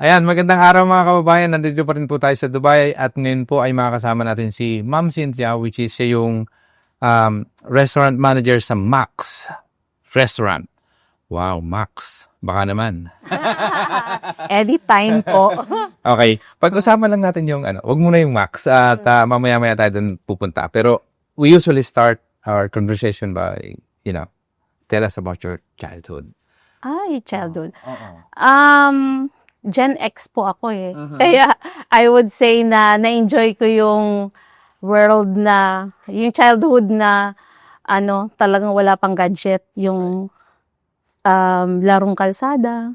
Ayan, magandang araw mga kababayan. Nandito pa rin po tayo sa Dubai at ngayon po ay makakasama natin si Ma'am Cynthia, which is siya yung restaurant manager sa Max Restaurant. Wow, Max. Baka naman. Anytime po. Okay, pag-usapan lang natin yung wag muna yung Max at mamaya-maya tayo dun pupunta. Pero we usually start our conversation by, tell us about your childhood. Ay, childhood. Oo. Gen X po ako eh. Kaya I would say na na-enjoy ko yung world na, yung childhood na talagang wala pang gadget, yung larong kalsada,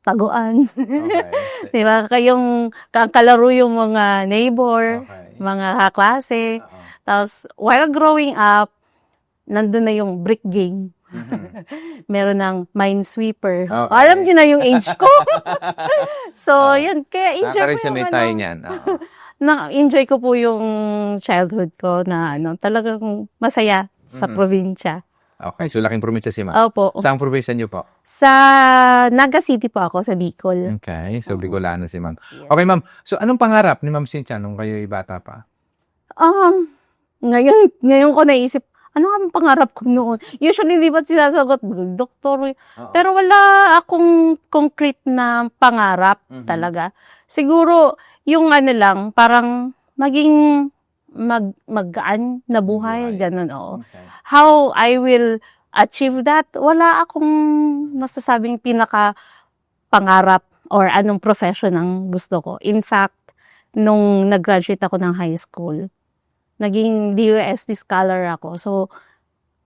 taguan. Okay. Diba? Kayong kalaro yung mga neighbor, Okay. mga kaklase. Oo. Tapos, while growing up, nandun na yung brick game. Meron ng minesweeper. Okay. Alam niyo na yung age ko. So, yun. Kaya enjoy ko yung Nakaka-resonate tayo niyan. na-enjoy ko po yung childhood ko na talagang masaya sa probinsya. Okay, so laking probinsya si Ma'am. Opo. Saan probinsya niyo po? Sa Naga City po ako, sa Bicol. Okay, so Bicolano si Ma'am. Okay, Ma'am. So anong pangarap ni Ma'am Cynthia nung kayo ay bata pa? Ngayon ko naisip, ano nga ang pangarap ko noon? Usually, di ba sinasagot, doktor. Pero wala akong concrete na pangarap talaga. Siguro, yung lang, parang maging magaan na buhay, ganun, oo. Okay. How I will achieve that, wala akong masasabing pinaka-pangarap or anong profession ang gusto ko. In fact, nung nag-graduate ako ng high school, naging DOST scholar ako. So,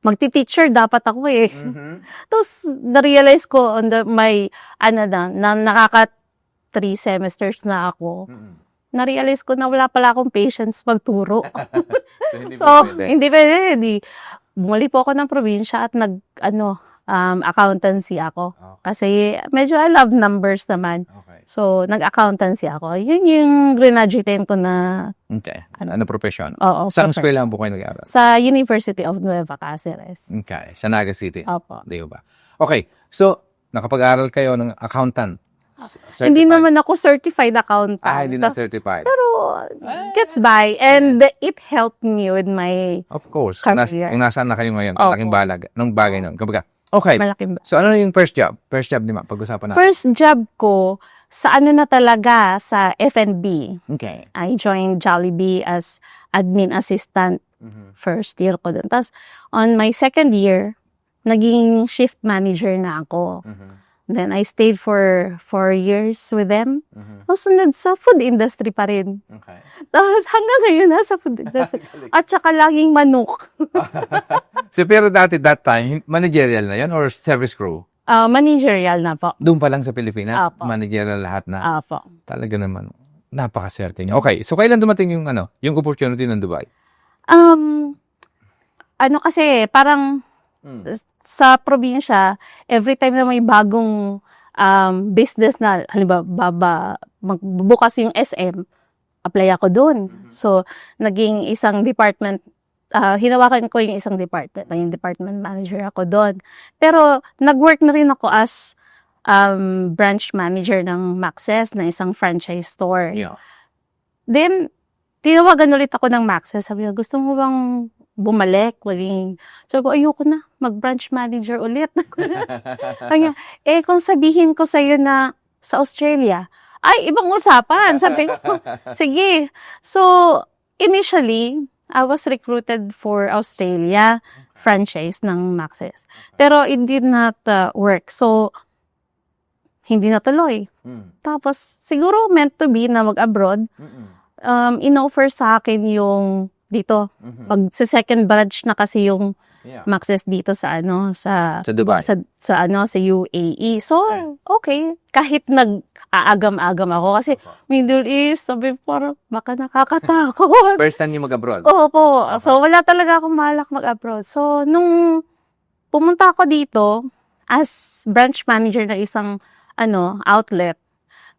magti-teacher dapat ako eh. Tapos, na-realize ko on na nakaka 3 semesters na ako. Na-realize ko na wala pala akong patience magturo. So, hindi pwede. Bumalik po ako ng probinsya at accountancy ako. Kasi medyo I love numbers naman. Okay. So, nag-accountancy ako. Yun yung graduate ko na... Okay. Ano profession? Oo. Saan eskwela po kayo nag-aaral? Sa University of Nueva Cáceres. Okay. Sa Naga City? Opo. Di ba? Okay. So, nakapag-aral kayo ng accountant? Certified? Hindi naman ako certified accountant. Hindi na certified. Pero, gets by. And it helped me with my Of course. career. Kung nasaan na kayo ngayon, Opo. malaking balag. Anong bagay nun? Kumbaga, okay. malaking... So, ano yung first job? First job ni Ma'am, pag-usapan natin. First job ko, sa na talaga, sa F&B. Okay. I joined Jollibee as admin assistant. First year ko dun. Tapos, on my second year, naging shift manager na ako. Then, I stayed for 4 years with them. Tapos, sunod sa food industry pa rin. Okay. Tapos, hanggang ngayon, nasa food industry. At saka, laging manok. So, pero dati, that time, managerial na yan or service crew? Managerial na po. Doon pa lang sa Pilipinas, Apo. managerial lahat na. Apo. Talaga naman. Napakaswerte niyo. Okay, so kailan dumating yung yung opportunity ng Dubai? Kasi, parang, sa probinsya, every time na may bagong business na, halimbawa, magbubukas yung SM, apply ako doon. So, naging isang department, hinawakan ko yung isang department, naging department manager ako doon. Pero, nag-work na rin ako as branch manager ng Maxes, na isang franchise store. Yeah. Then, tinawagan ulit ako ng Maxes. Sabi niya, gusto mo bang bumalik? Sabi ko, ayoko na, mag-branch manager ulit. Kanya, kung sabihin ko sa'yo na sa Australia, ay, ibang usapan. Sabi ko, sige. So, initially, I was recruited for Australia franchise ng Maxes. Pero it did not work. So, hindi natuloy. Tapos, siguro meant to be na mag-abroad. In-offer sa akin yung dito. Pag sa second branch na kasi yung Maxes dito sa Dubai. sa UAE. So, okay. Kahit nag-aagam-agam ako kasi Middle East, sabi parang baka nakakatakot. First time niyo mag-abroad? Opo. So, wala talaga akong malak mag-abroad. So, nung pumunta ako dito as branch manager ng isang outlet,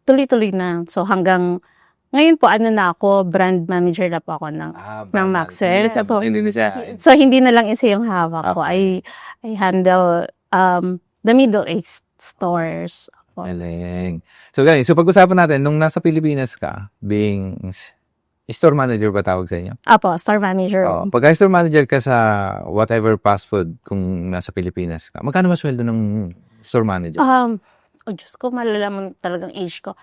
tuloy-tuloy na. So, hanggang ngayon po, na ako, brand manager na po ako ng Maxes. So, hindi na lang isa yung hawak ko. I handle the Middle East stores. Galing. So, galing. So, pag-usapan natin, nung nasa Pilipinas ka, being store manager ba tawag sa inyo? Apo, store manager. Pag store manager ka sa whatever fast food kung nasa Pilipinas ka, magkano ba sweldo ng store manager? Diyos ko, malalaman talagang age ko.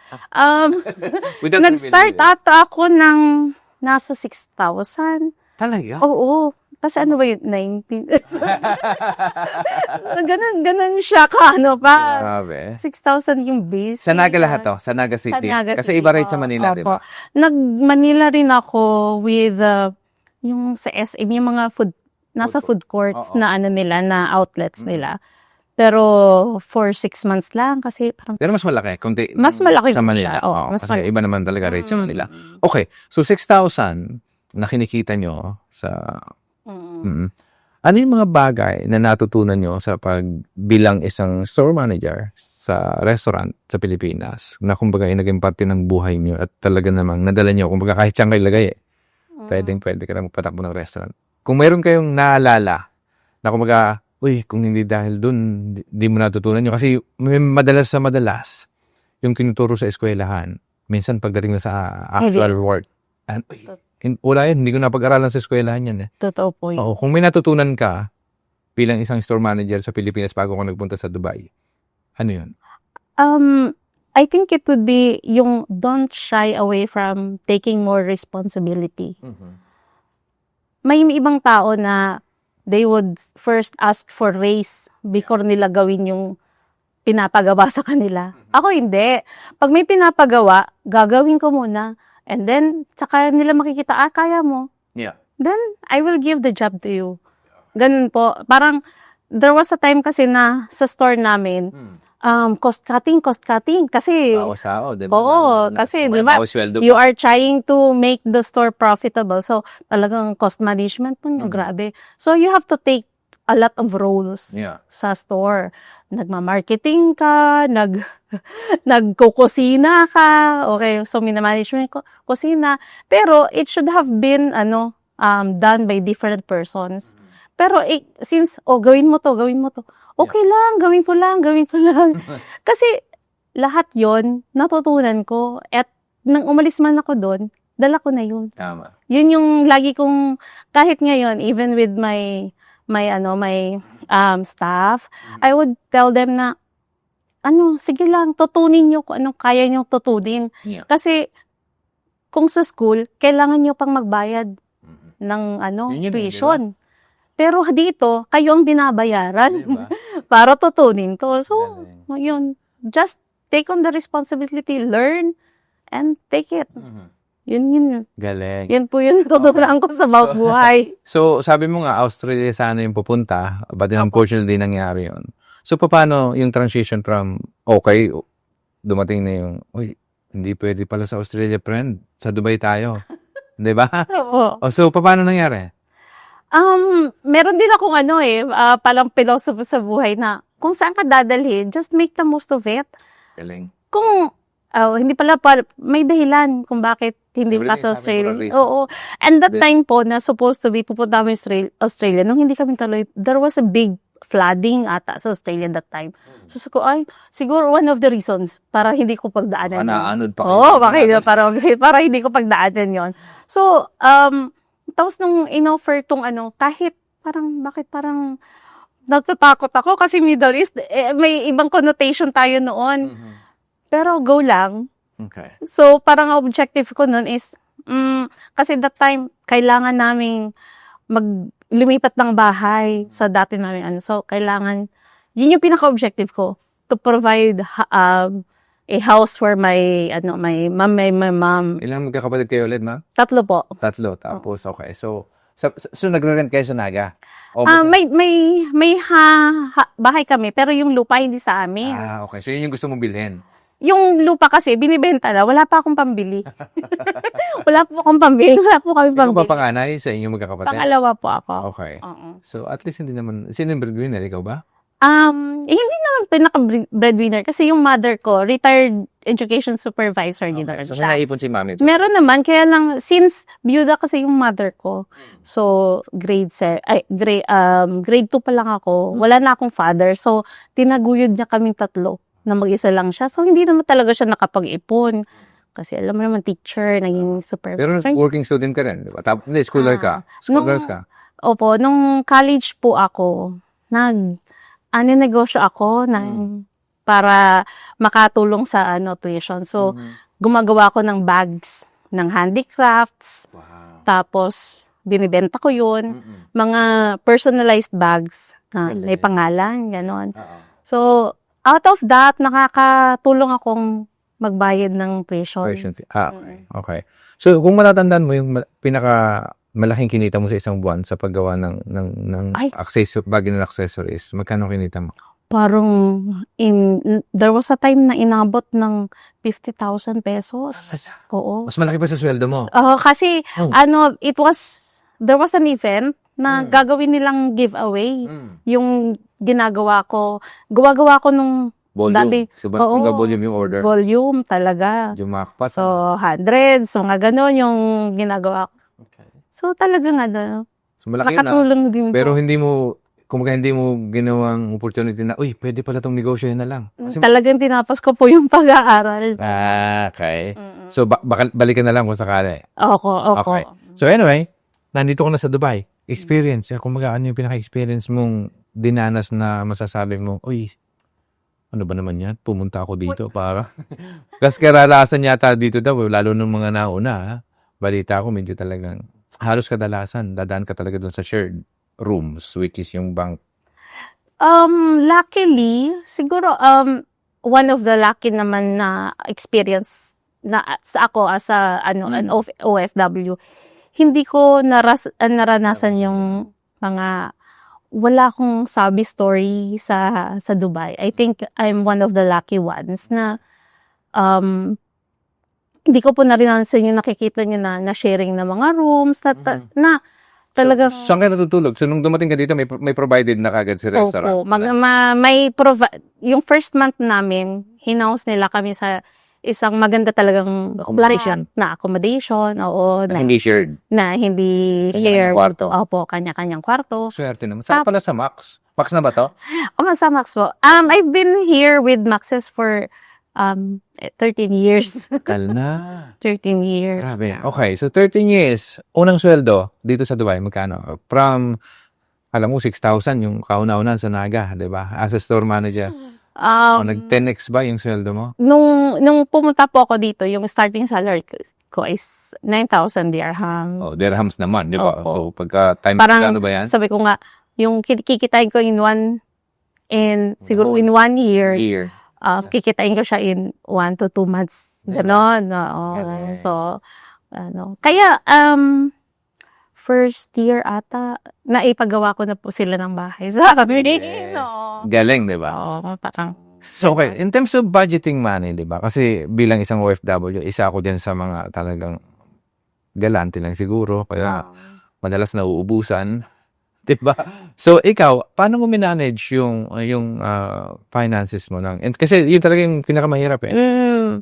Without Nag-start revealing it. ata ako ng nasa 6,000. Talaga? Oo. Kasi ano ba yun? 19? ganun siya ka, ano pa. Grabe. 6,000 yung base. Sa Naga lahat to? Sa Naga City? Sa Naga Kasi City, iba rate sa Manila, di ba? Nag-Manila rin ako with yung sa SM, yung mga nasa food courts Oo. na ano nila, na outlets nila. Pero for 6 months lang kasi parang Pero mas malaki. Mas malaki sa din Manila. siya. Oo, Oo, mas kasi malaki. iba naman talaga rate sa Manila. Okay. So, 6,000 na kinikita nyo sa... Ano yung mga bagay na natutunan nyo sa bilang isang store manager sa restaurant sa Pilipinas na kumbaga ay naging parte ng buhay nyo at talaga namang nadala nyo, kumbaga kahit siyang ilagay pwede ka na magpatakbo ng restaurant. Kung mayroon kayong naalala na kumbaga, kung hindi dahil dun, di mo natutunan nyo. Kasi madalas yung tinuturo sa eskwelahan, minsan pagdating na sa actual work, wala yun, hindi ko napag-aralan sa eskwelahan yan. Totoo po yun. Oo, kung may natutunan ka bilang isang store manager sa Pilipinas bago ka nagpunta sa Dubai, ano yun? I think it would be yung don't shy away from taking more responsibility. May ibang tao na they would first ask for raise before nila gawin yung pinapagawa sa kanila. Ako hindi. Pag may pinapagawa, gagawin ko muna. And then, saka nila makikita, kaya mo. Yeah. Then, I will give the job to you. Ganun po. Parang, there was a time kasi na sa store namin, cost cutting. Kasi, Bawas-sao, di ba? oo, kasi, di ba, you are trying to make the store profitable. So, talagang cost management po nyo, grabe. So, you have to take a lot of roles sa store. Nagma-marketing ka, nagkukusina ka, okay, so minamanagement ko, kusina. Pero, it should have been, done by different persons. Pero, since, gawin mo to, okay lang, gawin ko lang. Kasi, lahat yon natutunan ko. At, nang umalis man ako doon, dala ko na yun. Tama. Yun yung lagi kong, kahit ngayon, even with my staff, I would tell them na, sige lang, tutunin nyo kung anong kaya nyo tutunin. Yeah. Kasi, kung sa school, kailangan nyo pang magbayad ng Yun, tuition. Pero dito, kayo ang binabayaran Diba? para tutunin to. So, Galing. yun, just take on the responsibility, learn, and take it. Yun. Galing. Yan po yun natutunan ko sa bawat buhay. So, sabi mo nga, Australia sana yung pupunta, but unfortunately, nangyari yun. So, paano yung transition from, okay, dumating na yung, hindi pwede pala sa Australia, friend. Sa Dubai tayo. Di ba? Oo. So, paano nangyari? Meron din akong palang philosophy sa buhay na kung saan ka dadalhin, just make the most of it. Galing. Kung, hindi pala, may dahilan kung bakit hindi pa sa Australia. Oo. And that time po na supposed to be pupunta kami Australia, nung hindi kami tuloy, there was a big flooding ata sa Australia that time. So, siguro one of the reasons para hindi ko pagdaanan. Naanod pa kayo. Para hindi ko pagdaanan yon. So, tapos nung in-offer tong kahit bakit parang natatakot ako kasi Middle East, may ibang connotation tayo noon. Pero go lang. Okay. So, parang objective ko nun is, kasi that time, kailangan naming lumipat ng bahay sa dati namin. So, kailangan, yun yung pinaka-objective ko, to provide a house for my mom. Ilang magkakapatid kayo ulit, ma? 3 po. 3. Tapos, okay. So nagre-rent kayo sa Naga? May bahay kami, pero yung lupa hindi sa amin. Okay. So, yun yung gusto mong bilhin? Yung lupa kasi, binibenta na. Wala pa akong pambili. Wala po kami pambili. Ikaw ba panganay sa inyong magkakapatid? Pangalawa po ako. Okay. Oo. So, at least hindi naman, sino yung breadwinner? Ikaw ba? Hindi naman pinaka-breadwinner kasi yung mother ko, retired education supervisor nila rin So, siya. may naipon si mami. Meron naman, kaya lang, since byuda kasi yung mother ko, so, grade 2 pa lang ako, wala na akong father, so, tinaguyod niya kaming 3. na mag-isa lang siya. So, hindi naman talaga siya nakapag-ipon. Kasi alam mo naman, teacher, naging Pero supervisor. working student ka rin, di ba? Hindi, schooler ka. Scholars ka. Opo, nung college po ako, negosyo ako para makatulong sa tuition. So, gumagawa ko ng bags, ng handicrafts, Wow. tapos binibenta ko yun. Mga personalized bags na may pangalan, gano'n. So, out of that, nakakatulong akong magbayad ng tuition. Question. Okay. So, kung matatandaan mo yung pinaka malaking kinita mo sa isang buwan sa paggawa ng Ay. bagay ng accessories, magkano kinita mo? Parang, there was a time na inabot ng 50,000 pesos. Oo. Mas malaki pa sa sweldo mo. Kasi, Oh. there was an event na gagawin nilang giveaway. Yung ginagawa ko, gumagawa ko nung Volume. oo. Volume yung order. volume talaga. Jumakpat. So, hundreds, so nga gano'n yung ginagawa ko. Okay. So, talagang So, malaki yun, nakatulong din Pero po. hindi mo ginawang opportunity na, uy, pwede pala itong negosyo na lang. Kasi, Talagang tinapos ko po yung pag-aaral. okay. So, balikan na lang kung sakali. Opo. Okay. So, anyway, nandito ko na sa Dubai. Experience. Kung ano yung pinaka-experience mong dinanas na masasabi mo, uy, ano ba naman yan? Pumunta ako dito para... Kasi karanasan yata dito daw, lalo nung mga nauna, ha? Balita ko, medyo talagang, halos kadalasan, dadaan ka talaga doon sa shared rooms, which is yung bank. Luckily, siguro, one of the lucky naman na experience na sa ako as an OFW, hindi ko naranasan yung mga wala akong sabi story sa Dubai. I think I'm one of the lucky ones na hindi ko po naranasan yung nakikita niyo na sharing na mga rooms na talaga. So, saan ka natutulog? So, nung dumating ka dito, may provided na kagad si restaurant? Opo. Yung first month namin, hinaus nila kami sa isang maganda talagang accommodation. Oo. Hindi shared. Na hindi Kanya-kanyang share. kwarto. Opo, kanya-kanyang kwarto. Swerte naman. Saan pala sa Max? Max na ba to? Sa Max po. I've been here with Maxes for 13 years. Kal na. 13 years. Grabe. Okay. So, 13 years. Unang sweldo dito sa Dubai, magkano? From, alam mo, 6,000 yung kauna-unan sa Naga, di ba? As a store manager. Nag-10x ba yung sweldo mo? Nung pumunta po ako dito, yung starting salary ko is 9,000 dirhams. Oh, dirhams naman, di ba? Opo. So, pagka time Parang, ano ba yan? sabi ko nga, yung kikitain ko siguro in 1 year, Year. kikitain ko siya in 1 to 2 months. Ganon. Galing. So, kaya, first year ata, naipagawa ko na po sila ng bahay sa kami. Yes. No. Galing, di ba? Oo, parang. So, okay. In terms of budgeting money, di ba? Kasi bilang isang OFW, isa ako din sa mga talagang galante lang siguro. Kaya madalas nauubusan. Di ba? So, ikaw, paano mo minanage yung finances mo? Kasi yun talaga yung pinakamahirap eh.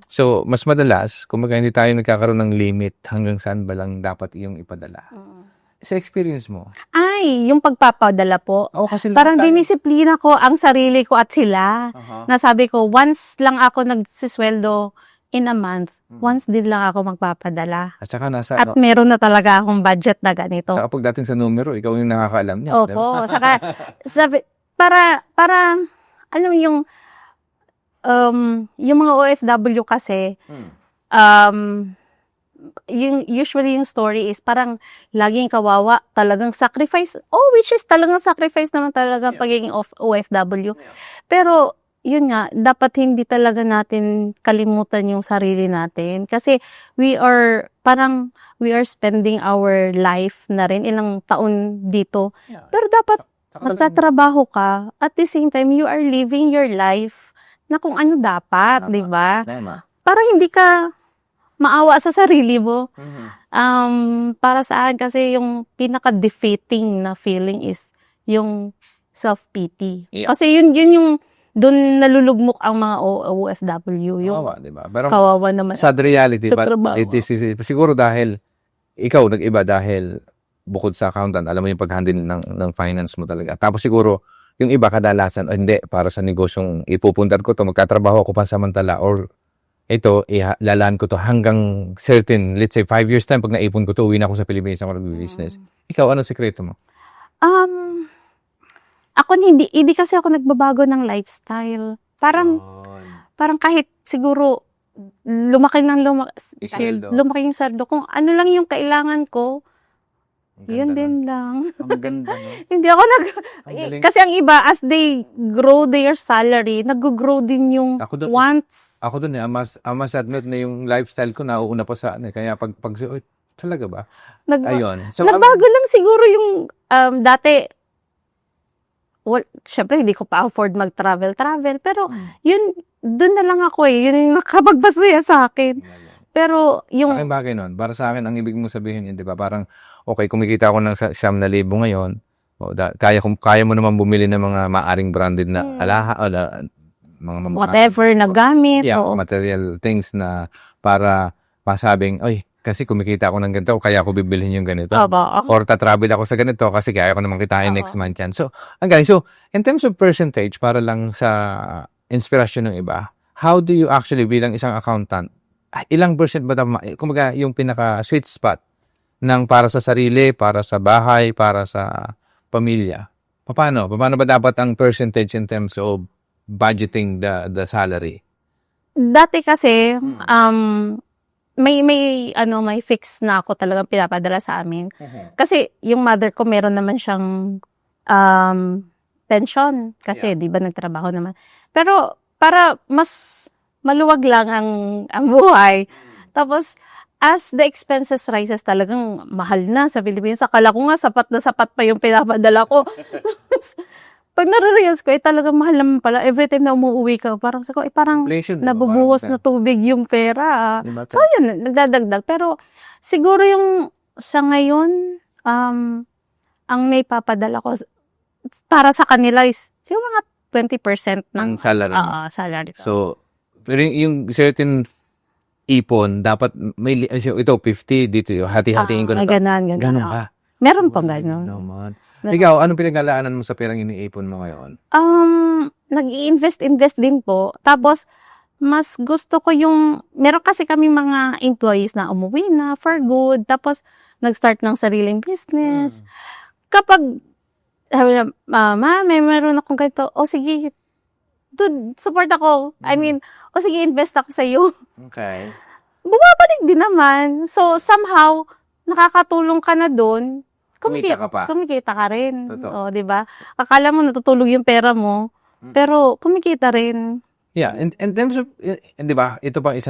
So, mas madalas, kung hindi tayo nagkakaroon ng limit, hanggang saan ba lang dapat iyong ipadala? Sa experience mo? Ay, yung pagpapadala po. Kasi Parang dinisiplina ko ang sarili ko at sila. Nasabi ko, once lang ako nagsisweldo in a month, once din lang ako magpapadala. At saka At meron na talaga akong budget na ganito. Saka pagdating sa numero, ikaw yung nakakaalam niya. Opo. Saka, alam mo yung mga OFW kasi, usually yung story is parang laging kawawa, talagang sacrifice. Which is talagang sacrifice naman talaga pagiging OFW. Pero, yun nga, dapat hindi talaga natin kalimutan yung sarili natin. Kasi we are spending our life na rin, ilang taon dito. Pero dapat magtatrabaho ka. At the same time, you are living your life na kung ano dapat, di ba? Para hindi ka maawa sa sarili mo. Para sa akin kasi yung pinaka-defeating na feeling is yung self-pity. Yeah. Kasi yun yung doon nalulugmok ang mga OFW. Yung Kawawa, di ba? Pero kawawa naman. sad reality, Sa but trabaho. siguro dahil ikaw nag-iba dahil bukod sa accountant, alam mo yung pag-handle ng finance mo talaga. Tapos siguro, Yung iba kadalasan, hindi, para sa negosyong ipupuntar ko to, magtatrabaho ako pansamantala or ito, lalaan ko to hanggang certain, let's say 5 years time, pag naipon ko to, uwi na ako sa Pilipinas ako nag-business. Ikaw, ano sekreto mo? Um, ako hindi kasi ako nagbabago ng lifestyle. Parang kahit siguro lumaki lumaki yung sweldo, kung ano lang yung kailangan ko, yun din lang. Ang ganda, no? Hindi ako Ang galing. kasi ang iba, as they grow their salary, nag-grow din yung Ako doon, wants. Ako dun I must admit na yung lifestyle ko nauuna pa sa ano. Kaya pag oy, talaga ba? Ayun. So, Nagbago lang siguro yung dati, syempre hindi ko pa afford mag-travel, pero yun, dun na lang ako yun yung nakapagbasaya sa akin. Pero yung, aking bagay nun, para sa akin, ang ibig mong sabihin yun, di ba? Parang, okay, kumikita ako ng 9,000 ngayon, kaya mo naman bumili ng mga maaring branded na mga whatever na gamit. Oo. material things na para masabing, oy, kasi kumikita ako ng ganito, kaya ako bibilhin yung ganito. Or tatravel ako sa ganito kasi kaya ko naman kitain next month yan. So, ang galing. So, in terms of percentage, para lang sa inspirasyon ng iba, how do you actually bilang isang accountant, ilang percent ba kumbaga yung pinaka sweet spot ng para sa sarili, para sa bahay, para sa pamilya? Paano ba dapat ang percentage in terms of budgeting the salary? Dati kasi, may fix na ako talagang pinapadala sa amin. Kasi yung mother ko meron naman siyang pension kasi 'di ba nagtrabaho naman. Pero para mas maluwag lang ang buhay. Tapos as the expenses rises, talagang mahal na sa Pilipinas. Akala ko nga sapat na sapat pa yung pinapadala ko. Tapos pag nare-realize ko, talagang mahal naman pala. Every time na umuwi ka, parang parang Inflation, diba? nabubuhos na tubig yung pera. Diba? So, yun, nagdadagdag. Pero, siguro yung sa ngayon, ang naipapadala ko para sa kanila is siguro mga 20% ng salary. Salary. So, pero yung certain ipon, dapat may, ito 50, dito yung hati-hatiin ko na to. Ganon. Ganon ka. Meron pang ganon. Naman. Ikaw, anong pinaglalaanan mo sa perang iniipon mo ngayon? Nag-i-invest din po. Tapos, mas gusto ko meron kasi kami mga employees na umuwi na for good. Tapos, nag-start ng sariling business. Kapag, sabi na, Mama, meron akong ganito. O sige, dude, support ako. I mean, o sige, invest ako sa iyo. Okay. Bumabalik din naman. So, somehow, nakakatulong ka na doon. Kumita ka pa. Kumikita ka rin. Totoo. O, di ba? Akala mo natutulog yung pera mo, pero kumikita rin. Yeah, in terms of, di ba, ito pa isa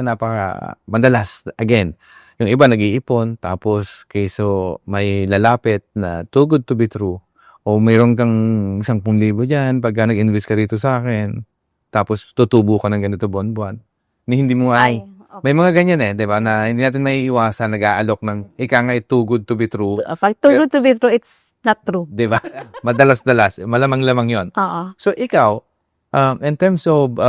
madalas, again, yung iba nag-iipon, tapos kayso may lalapit na too good to be true, o mayroon kang 10,000 dyan, pagka nag-invest ka rito sa akin, tapos tutubo ka ng ganito buwan-buwan. Hindi mo Okay. May mga ganyan di ba, na hindi natin may iwasan, nag-aalok ng, too good to be true. Pag too good to be true, it's not true. Di ba? Madalas-dalas, malamang-lamang yon. Oo. So, ikaw, in terms of,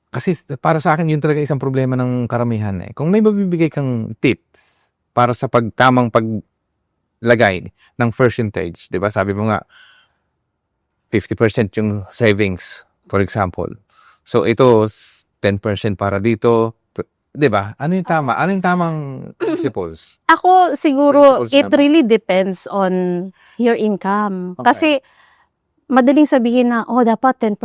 kasi para sa akin, yun talaga isang problema ng karamihan Kung may mabibigay kang tips para sa tamang paglagay ng percentage, di ba? Sabi mo nga, 50% yung savings, for example. So, ito, 10% para dito, di ba? Ano yung tama? Ano yung tamang principles? Ako, siguro, Principles it naman. really depends on your income. Okay. Kasi, madaling sabihin na, dapat 10%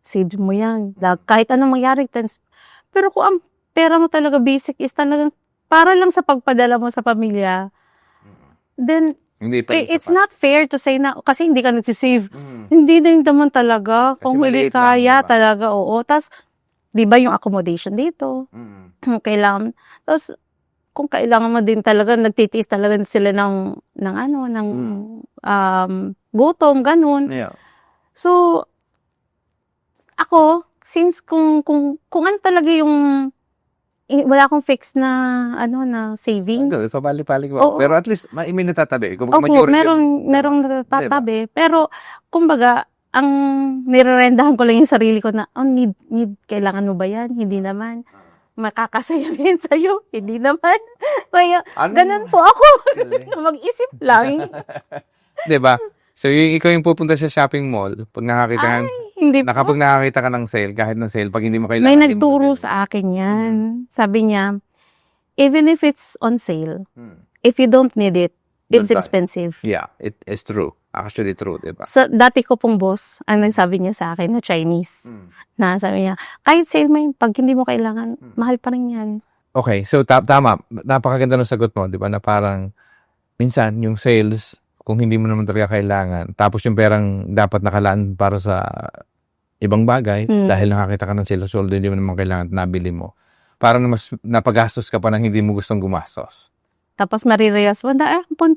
save mo yan. Kahit anong mangyari, 10. Pero kung ang pera mo talaga basic is talagang para lang sa pagpadala mo sa pamilya, then, Hindi pa it's not fair to say na, kasi hindi ka nagsisave. Mm. Hindi din naman talaga. Kasi Kung hindi maliit lang, kaya, diba? talaga, oo. Tapos, di ba yung accommodation dito? Mm. Kailangan. Tapos, kung kailangan mo din talaga, nagtitiis talaga sila ng gutom, ganun. Yeah. So, ako, since kung ano talaga yung, wala akong fix na, savings. So, pali-pali ko. Oo. Pero at least, may natatabi. Kung Opo, majority- merong natatabi. Pero, kumbaga, ang nirerendahan ko lang yung sarili ko na, need, kailangan mo ba yan? Hindi naman. Makakasaya din sa'yo? Hindi naman. Kaya, ganun po ako. Mag-isip lang. Diba? So, ikaw yung pupunta sa shopping mall, pag nakakita ka, Hindi po. kapag nakakita ka ng sale, kahit ng sale, pag hindi mo kailangan. May hindi mo nagturo bibili. sa akin yan. Sabi niya, even if it's on sale, Hmm. if you don't need it, it's Don't buy. expensive. Yeah, it is true. Actually true, di ba? Sa dati ko pong boss, ang nagsabi niya sa akin na Chinese, na sabi niya, kahit sale mo yun, pag hindi mo kailangan, mahal pa rin yan. Okay, so tama. Napakaganda ng sagot mo, di ba? Na parang, minsan, yung sales, kung hindi mo naman talaga kailangan, tapos yung perang dapat nakalaan para sa ibang bagay, dahil nakakita ka ng sale sa soldo, hindi mo naman kailangan at nabili mo. Parang mas napagastos ka pa ng hindi mo gustong gumastos. Tapos marirealize mo,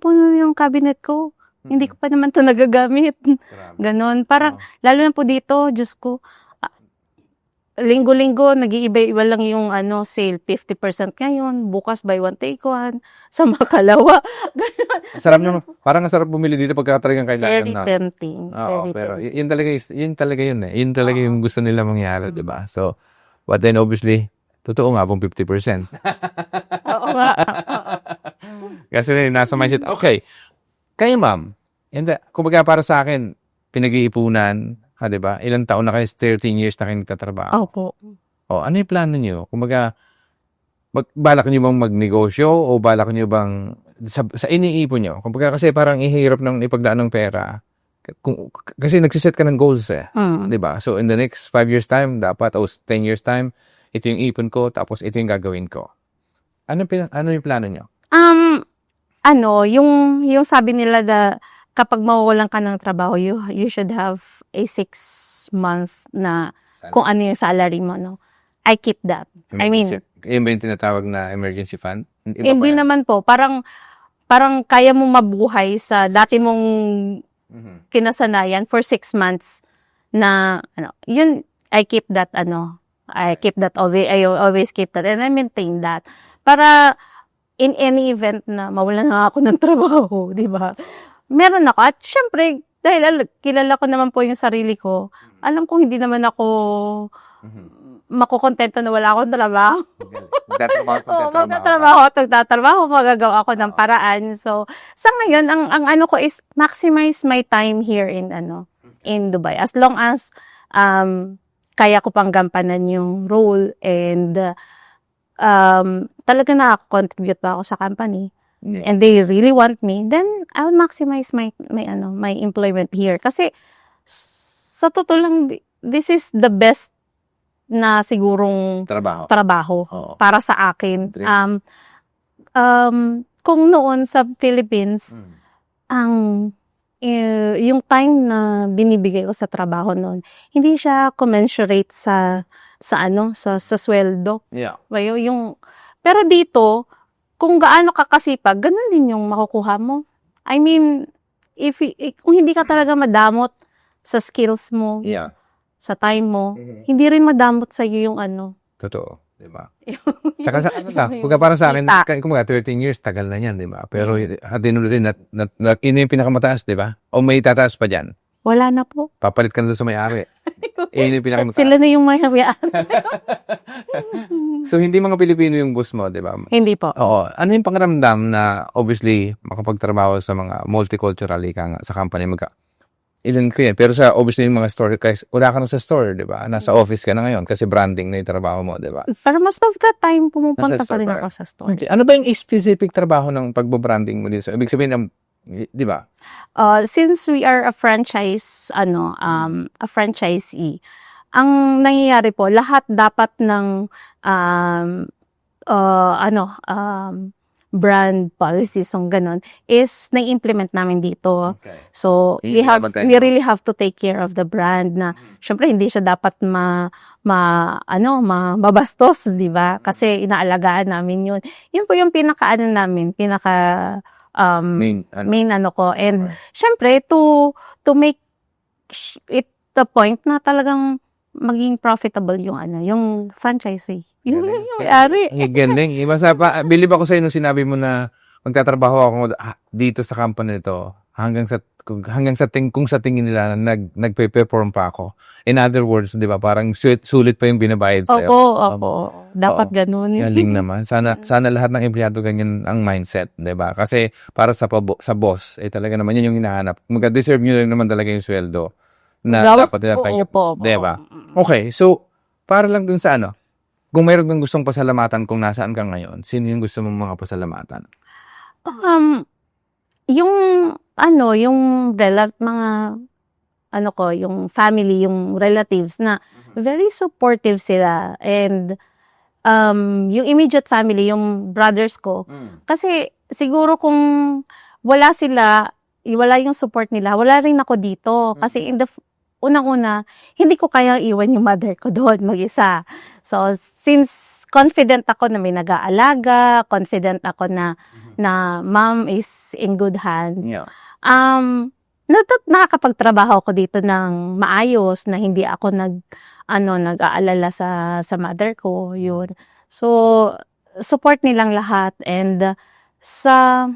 puno yung cabinet ko. Hindi ko pa naman ito nagagamit. Ganon. Parang, lalo na po dito, Diyos ko, linggo-linggo, nag-iiba-iba lang yung sale. 50% ngayon, bukas buy one, take one, sa Makalawa. Ganon. Sarap naman. Parang ang sarap bumili dito pagka talagang kailangan Very na. tempting. Oo, Very pero tempting. yun talaga yun eh. Yun talaga yung gusto nila mangyari, di ba? So, but then obviously, totoo nga pong 50%. Oo nga. Kasi nasa mindset, okay, kayo ma'am, kumbaga para sa akin, pinag-iipunan, di ba? Ilang taon na kayo, 13 years na kayo nagtatrabaho. Opo. O, ano yung plano nyo? Kumbaga, balak nyo bang magnegosyo o balak nyo bang sa iniipon nyo? Kumbaga kasi parang ihirap ng ipagdaan ng pera. Kasi nagsiset ka ng goals eh. Di ba? So, in the next 5 years time, dapat, o 10 years time, ito yung ipon ko, tapos ito yung gagawin ko. Ano yung plano nyo? Yung sabi nila kapag mawawalan ka ng trabaho, you should have a 6 months na kung ano yung salary mo, no? I keep that. I mean, yun ba yung tinatawag na emergency fund? Iba pa hindi yan? naman po. Parang kaya mong mabuhay sa dati mong kinasanayan for 6 months na, yun, I keep that, I always keep that, and I maintain that. Para, in any event na mawalan na ako ng trabaho, di ba? Meron ako. At syempre, dahil kilala ko naman po yung sarili ko, alam kong hindi naman ako makukontento na wala akong trabaho. Magtatrabaho, magagawa ako ng paraan. So, sa ngayon, ang ano ko is maximize my time here in Dubai. As long as kaya ko pang gampanan yung role and talaga nakaka-contribute pa ako sa company and they really want me, then I'll maximize my employment here. Kasi sa totoo lang, this is the best na sigurong trabaho para sa akin. Kung noon sa Philippines, yung time na binibigay ko sa trabaho noon, hindi siya commensurate sa sweldo. Yeah. Pero dito, kung gaano ka kasipag, ganun din yung makukuha mo. I mean, kung hindi ka talaga madamot sa skills mo, sa time mo, hindi rin madamot sa iyo yung Totoo, di ba? Saka sa kung para sa akin, kumbaga 13 years, tagal na yan, di ba? Pero at the end of the day, yun yung pinakamataas, di ba? O may tataas pa dyan? Wala na po. Papalit ka na doon sa may-ari. Yun yung pinakamataas. Sila na yung may-ari. So, hindi mga Pilipino yung boss mo, di ba? Hindi po. Oo. Ano yung pangaramdam na obviously makapagtrabaho sa mga multicultural sa company? Ilan ko yan. Pero sa obviously yung mga store, guys, wala ka na sa store, di ba? Nasa office ka na ngayon kasi branding na yung trabaho mo, di ba? Pero most of the time, pumupunta pa rin ako sa store. Okay. Ano ba yung specific trabaho ng pagbo-branding mo dito? Ibig sabihin, di ba? Since we are a franchise, a franchisee, ang nangyayari po, lahat dapat ng brand policies ng ganun is na-implement namin dito. Okay. So, we really have to take care of the brand na syempre hindi siya dapat mabastos, di ba? Kasi inaalagaan namin yun. Yun po yung namin, main ko. And syempre, to make it the point na talagang maging profitable yung franchisee. Yung may-ari. Galing. Basta believe ako sa'yo nung sinabi mo na magtatrabaho ako dito sa company nito. kung sa tingin nila na nagpe-perform pa ako. In other words, 'di ba, parang sulit pa yung binabayad sa'yo. Opo. Dapat ganun. Galing naman. Sana lahat ng empleyado ganyan ang mindset, 'di ba? Kasi para sa boss, talaga naman yun yung hinahanap. Deserve nyo rin naman talaga yung sweldo na dapat nila tanggap. Opo. 'Di ba? Okay, so para lang dun sa kung mayroon kang gustong pasalamatan kung nasaan ka ngayon, sino yung gusto mong mga pasalamatan? Yung yung yung family, yung relatives na very supportive sila, and yung immediate family, yung brothers ko. Kasi siguro kung wala sila, wala yung support nila, wala rin ako dito. Kasi unang-una, hindi ko kayang iwan yung mother ko doon mag-isa. So, since confident ako na may nag-aalaga, confident ako na mom is in good hands. Yeah. Nakakapagtrabaho ako dito ng maayos, na hindi ako nag-aalala sa mother ko, yun. So, support nilang lahat, and sa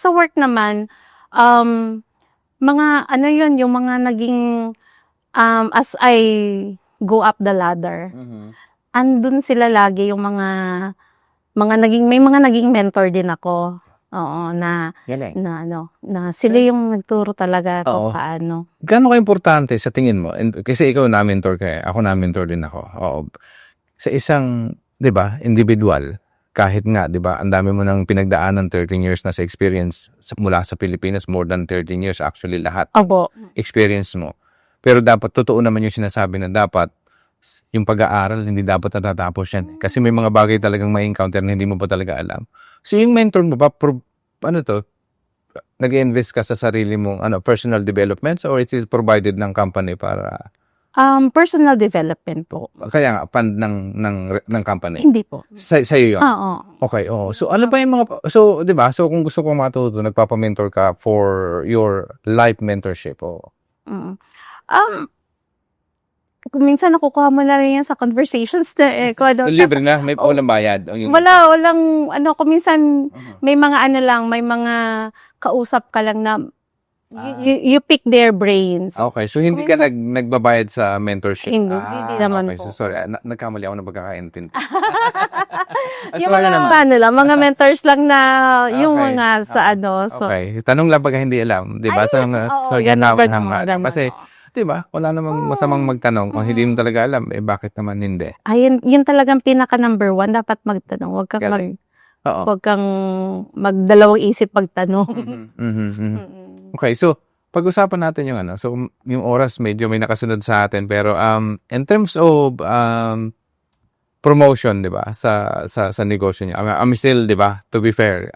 work naman, mga yun, yung mga naging as I go up the ladder, andun sila lagi, yung may mga naging mentor din ako. Oo, na sila yung nagturo talaga kung paano. Gaano ka-importante sa tingin mo? Kasi ikaw na-mentor ka, ako na-mentor din ako. Oo. Sa isang, 'di ba, individual, kahit nga, 'di ba, ang dami mo nang pinagdaanan, 13 years na sa experience mula sa Pilipinas, more than 13 years actually lahat. Opo. Experience mo. Pero dapat totoo naman yung sinasabi na dapat yung pag-aaral, hindi dapat natatapos yan. Kasi may mga bagay talagang may encounter na hindi mo pa talaga alam. So yung mentor mo ba, nag-invest ka sa sarili mong personal developments, or it is provided ng company para... Personal development po. Kaya nga, fund ng company? Hindi po. Sa'yo yun? Oo. Okay, So ano ba yung mga... So, di ba? So kung gusto kong matuto, nagpapamentor ka for your life mentorship, kung minsan nakukuha mo na rin yan sa conversations na So, libre na? May walang bayad? Walang, kung minsan may mga may mga kausap ka lang na you pick their brains. Okay, so hindi ka nagbabayad sa mentorship? Hindi naman okay. po. So sorry, nagkamali ako na pagkakaintindi. Yung mga mentors lang na yung mga sa so. Okay, tanong lang pag hindi alam, 'di ba? So yan lang kasi 'di ba? Wala namang masamang magtanong kung hindi mo talaga alam, bakit naman hindi? Yun talagang pinaka number 1, dapat magtanong. Huwag kang magdalawang isip pagtanong. Okay, so pag-usapan natin yung so yung oras medyo may nakasunod sa atin, pero in terms of promotion, 'di ba? Sa negosyo niya. I'm still, 'di ba? To be fair,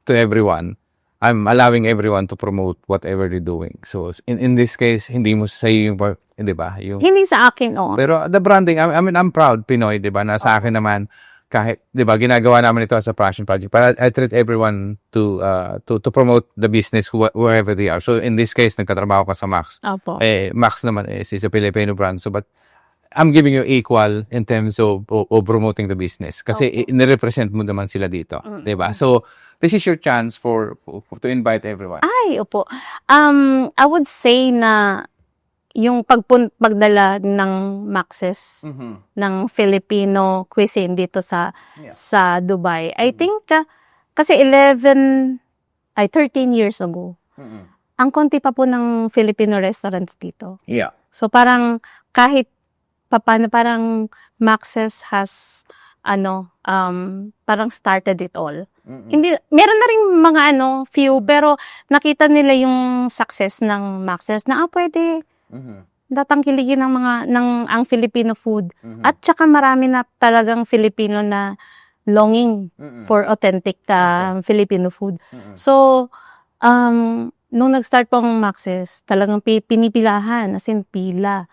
to everyone, I'm allowing everyone to promote whatever they're doing. So, in this case, hindi mo sa'yo yung, di ba? Hindi sa akin, Pero the branding, I mean, I'm proud, Pinoy, di ba? Na sa akin naman, kahit, di ba, ginagawa namin ito as a passion project. But I treat everyone to promote the business wherever they are. So, in this case, nagkatrabaho ka sa Max. Opo. Max naman is a Filipino brand. So, but I'm giving you equal in terms of promoting the business. Kasi nirepresent mo naman sila dito. Diba? So, this is your chance to invite everyone. Ay, opo. I would say na yung pagdala ng Max's, ng Filipino cuisine dito sa Dubai. I think, kasi 13 years ago, ang konti pa po ng Filipino restaurants dito. Yeah. So, parang kahit paano, parang Max's has parang started it all. Hindi, meron na rin mga few, pero nakita nila yung success ng Max's na pwede tatangkiligin ang Filipino food. At saka marami na talagang Filipino na longing for authentic Filipino food. So, nung nag-start po ang Max's, talagang pinipilahan, as in pila.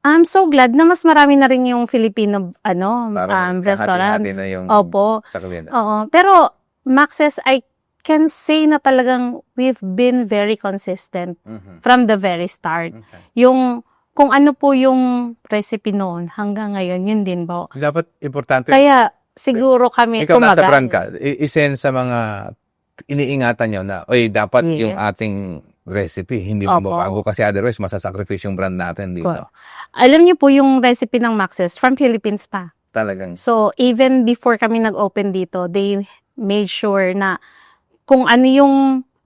I'm so glad na mas marami na rin yung Filipino restaurants. Hati-hati na yung Opo. Sa kabila. Oo. Pero Max's, I can say na talagang we've been very consistent from the very start. Okay. Yung kung ano po yung recipe noon hanggang ngayon, yun din po. Dapat importante. Kaya siguro kami ikaw nasa tumagal. brand ka, isend sa mga iniingatan nyo na, oy, dapat Yes. yung ating recipe, hindi mo Opo. mabago kasi otherwise, masasakrifice yung brand natin dito. Alam niyo po yung recipe ng Max's from Philippines pa. Talagang, So, even before kami nag-open dito, they made sure na kung ano yung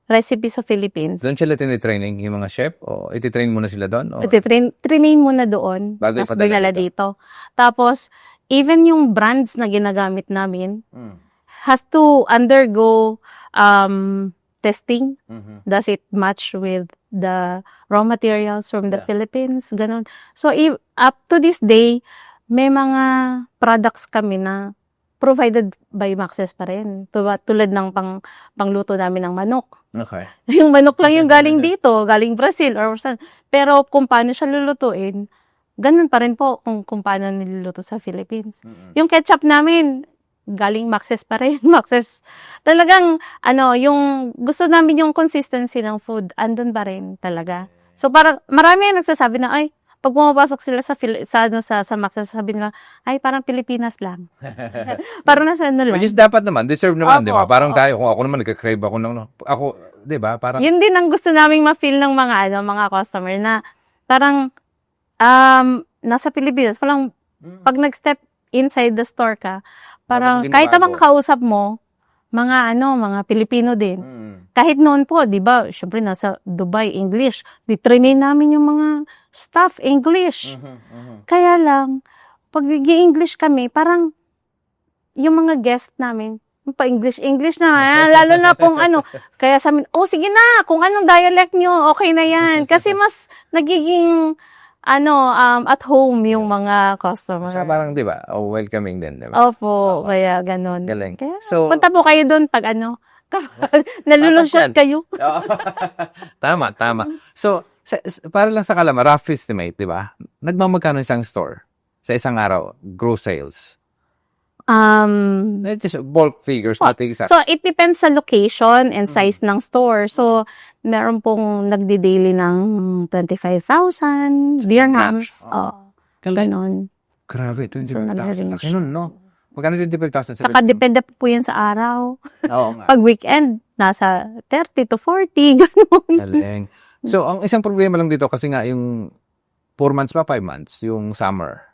recipe sa Philippines, doon sila tinitraining yung mga chef o ititrain mo na sila doon? O, train muna doon, Bago tapos ipadala dinala dito. Tapos, even yung brands na ginagamit namin, Mm. has to undergo testing. Mhm. Does it match with the raw materials from the Yeah. Philippines? Ganon. So, up to this day, may mga products kami na provided by Max's pa rin. Tulad ng pangluto namin ng manok. Okay. Yung manok lang yung galing dito, galing Brazil or saan. Pero kung paano siya lulutuin, ganun pa rin po kung paano niluluto sa Philippines. Mm-mm. Yung ketchup namin, galing Max's pa rin. Max's. Talagang, yung gusto namin yung consistency ng food, andun pa rin talaga. So, parang marami ang nagsasabi na, ay, pag pumapasok sila sa Max's, sasabi nila, ay, parang Pilipinas lang. Parang nasa ano lang. Which is dapat naman, deserve naman, Opo, di ba? Parang opo. tayo, kung ako naman nagka-crave ako ng, ako, di ba? Parang, Yun din ang gusto naming ma-feel ng mga customer na parang nasa Pilipinas, parang pag nag-step inside the store ka, parang Hindi kahit mabago. namang kausap mo, mga Pilipino din. Mm. Kahit noon po, di ba, syempre nasa Dubai, English. Di-trainin namin yung mga staff, English. Mhm, mhm. Kaya lang, pag nag-English kami, parang yung mga guest namin, pa-English na, lalo na kung kaya sa amin, sige na, kung anong dialect nyo, okay na yan. Kasi mas nagiging, at home yung mga customer. Saka parang, di ba, welcoming din, di ba? Opo, kaya ganon. Galing. Kaya, So, punta po kayo doon pag nalulunsot kayo. tama. So, para lang sa kalama, rough estimate, di ba? Nagmamagkano isang store sa isang araw, gross sales? Just bulk figures, natin isa. So, it depends sa location and size ng store. So, meron pong nagdi-daily ng 25,000 dirhams. Ganon. Grabe, So, 25,000. nag-range. Laki nun, no? Magkano 25,000? Saka depende po yan sa araw. Oo nga. Pag weekend, nasa 30 to 40, gano'n. Galing. So, ang isang problema lang dito kasi nga yung 4 months pa, 5 months, yung summer.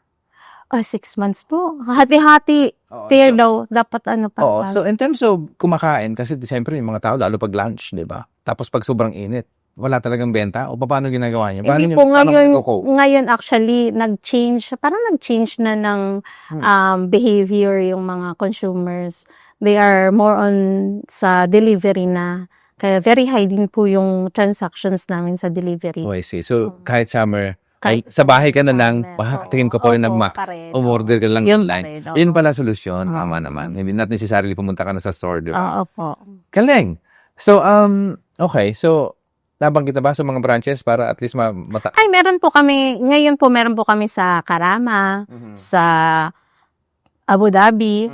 6 months po. Hati-hati. Oo, Fair so- daw. Dapat pa. Oo, so in terms of kumakain, kasi siyempre yung mga tao, lalo pag lunch, di ba? Tapos pag sobrang init, wala talagang benta? O paano ginagawa niya? Hindi po ngayon actually parang nag-change na ng behavior yung mga consumers. They are more on sa delivery na. Kaya very high din po yung transactions namin sa delivery. Oh, I see. So, kahit summer, Kahit sa bahay ka na lang, summer, tingin ko pa rin opo, nag-max. pa rin. Umorder ka lang Yun online. pa rin, Yun opo. pala solusyon. Tama naman. Hindi not necessarily pumunta ka na sa store, di ba? Opo. Galing. So, okay. So, nabanggit na ba sa mga branches para at least Ay, meron po kami sa Karama, sa Abu Dhabi,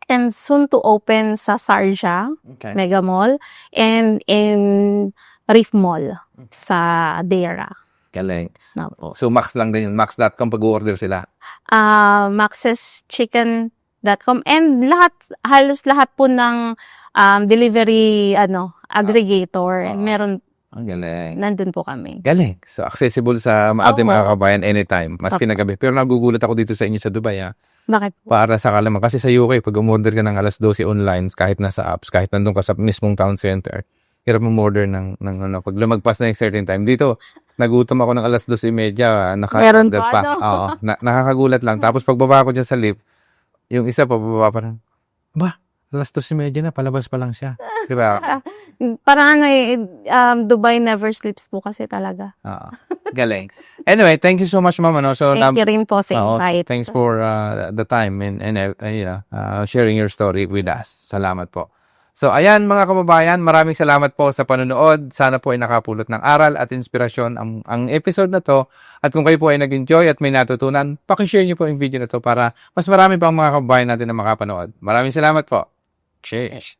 and soon to open sa Sharjah, Okay. Mega Mall, and in Reef Mall sa Deira. Galing. Opo. So, max lang din yun. Max.com pag-order sila. maxeschicken.com and halos lahat po ng delivery aggregator meron Ang galing. nandun po kami. Galing. So, accessible sa ating Oo. mga kabayan anytime, maski na gabi. Pero nagugulat ako dito sa inyo sa Dubai, Bakit po? para sa kalaman. Kasi sa UK, pag umorder ka ng alas 12 online, kahit nasa apps, kahit nandun ka sa mismong town center, hirap mo order ng pag lumagpas na yung certain time. Dito, nagutom ako ng alas 12:30, Meron naka-order pa, pa. no? Oo, nakakagulat lang. Tapos pagbaba ko dyan sa lift, yung isa pababa pa rin. Alas 12:30 na, palabas pa lang siya. Diba? Parang Dubai never sleeps po kasi talaga. Oo. Galing. Anyway, thank you so much, Mama. No? So, Thank you rin po sa invite. thanks for the time and sharing your story with us. Salamat po. So, ayan mga kababayan, maraming salamat po sa panonood. Sana po ay nakapulot ng aral at inspirasyon ang episode na to. At kung kayo po ay nag-enjoy at may natutunan, pakishare niyo po yung video na to para mas marami pang mga kababayan natin na makapanood. Maraming salamat po. Cheers!